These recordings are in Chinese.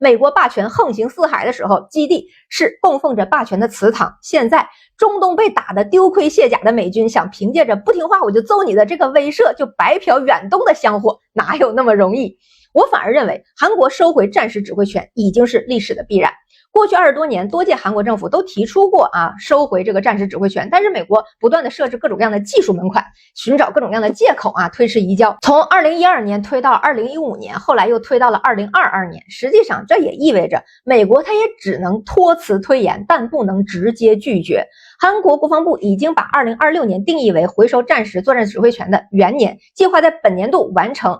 美国霸权横行四海的时候，基地是供奉着霸权的祠堂。现在中东被打得丢盔卸甲的美军，想凭借着不听话我就揍你的这个威慑，就白嫖远东的香火，哪有那么容易？我反而认为，韩国收回战时指挥权已经是历史的必然。过去20多年，多届韩国政府都提出过收回这个战时指挥权，但是美国不断的设置各种各样的技术门槛，寻找各种各样的借口推迟移交，从2012年推到2015年，后来又推到了2022年。实际上，这也意味着美国它也只能托辞推延，但不能直接拒绝。韩国国防部已经把2026年定义为回收战时作战指挥权的元年，计划在本年度完成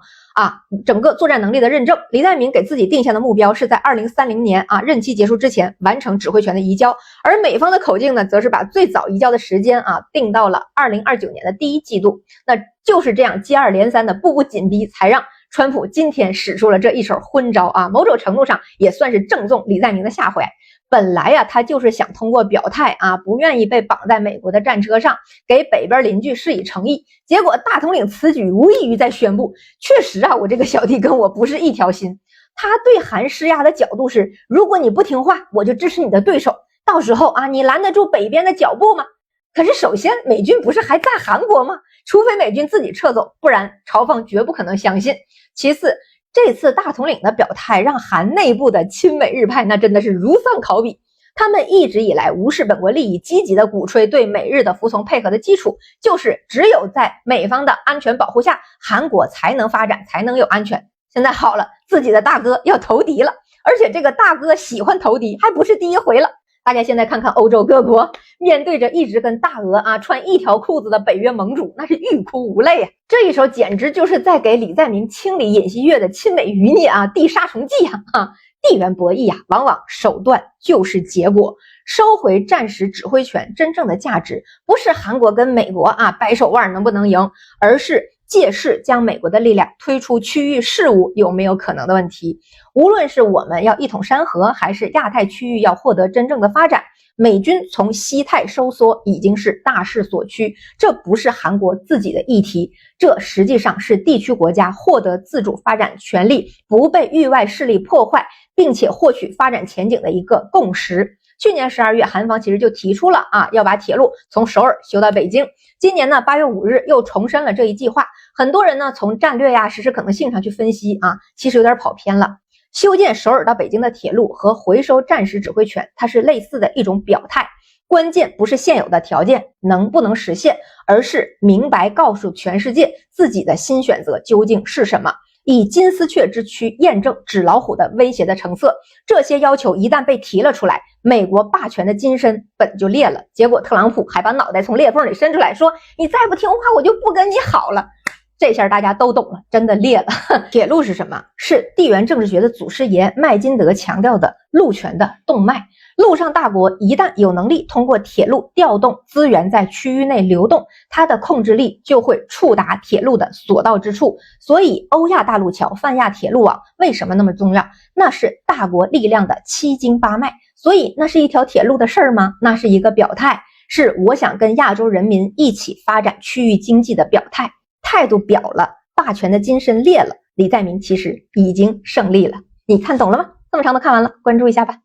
整个作战能力的认证。李在明给自己定下的目标是在2030年任期结束之前完成指挥权的移交，而美方的口径呢，则是把最早移交的时间定到了2029年的第一季度。那就是这样接二连三的步步紧逼，才让川普今天使出了这一手昏招某种程度上也算是正中李在明的下怀。本来他就是想通过表态不愿意被绑在美国的战车上，给北边邻居示以诚意。结果大统领此举无异于在宣布，确实我这个小弟跟我不是一条心。他对韩施压的角度是，如果你不听话，我就支持你的对手，到时候你拦得住北边的脚步吗？可是首先美军不是还在韩国吗？除非美军自己撤走，不然朝方绝不可能相信。其次，这次大统领的表态让韩内部的亲美日派那真的是如丧考妣。他们一直以来无视本国利益，积极的鼓吹对美日的服从配合的基础，就是只有在美方的安全保护下，韩国才能发展，才能有安全。现在好了，自己的大哥要投敌了，而且这个大哥喜欢投敌，还不是第一回了。大家现在看看欧洲各国，面对着一直跟大俄穿一条裤子的北约盟主，那是欲哭无泪这一手简直就是在给李在明清理尹锡悦的亲美余孽递杀虫剂地缘博弈往往手段就是结果。收回战时指挥权真正的价值，不是韩国跟美国掰手腕能不能赢，而是借势将美国的力量推出区域事务有没有可能的问题。无论是我们要一统山河，还是亚太区域要获得真正的发展，美军从西太收缩已经是大势所趋，这不是韩国自己的议题，这实际上是地区国家获得自主发展权利，不被域外势力破坏，并且获取发展前景的一个共识。去年12月，韩方其实就提出了要把铁路从首尔修到北京。今年呢8月5日又重申了这一计划。很多人呢从战略实施可能性上去分析其实有点跑偏了。修建首尔到北京的铁路和回收战时指挥权，它是类似的一种表态。关键不是现有的条件能不能实现，而是明白告诉全世界自己的新选择究竟是什么。以金丝雀之躯验证纸老虎的威胁的成色，这些要求一旦被提了出来，美国霸权的金身本就裂了。结果特朗普还把脑袋从裂缝里伸出来说，你再不听话我就不跟你好了。这下大家都懂了，真的裂了。铁路是什么？是地缘政治学的祖师爷麦金德强调的陆权的动脉。陆上大国一旦有能力通过铁路调动资源在区域内流动，它的控制力就会触达铁路的所到之处。所以欧亚大陆桥、泛亚铁路网为什么那么重要？那是大国力量的七经八脉。所以那是一条铁路的事儿吗？那是一个表态，是我想跟亚洲人民一起发展区域经济的表态。态度表了，霸权的金身裂了，李在明其实已经胜利了。你看懂了吗？这么长都看完了，关注一下吧。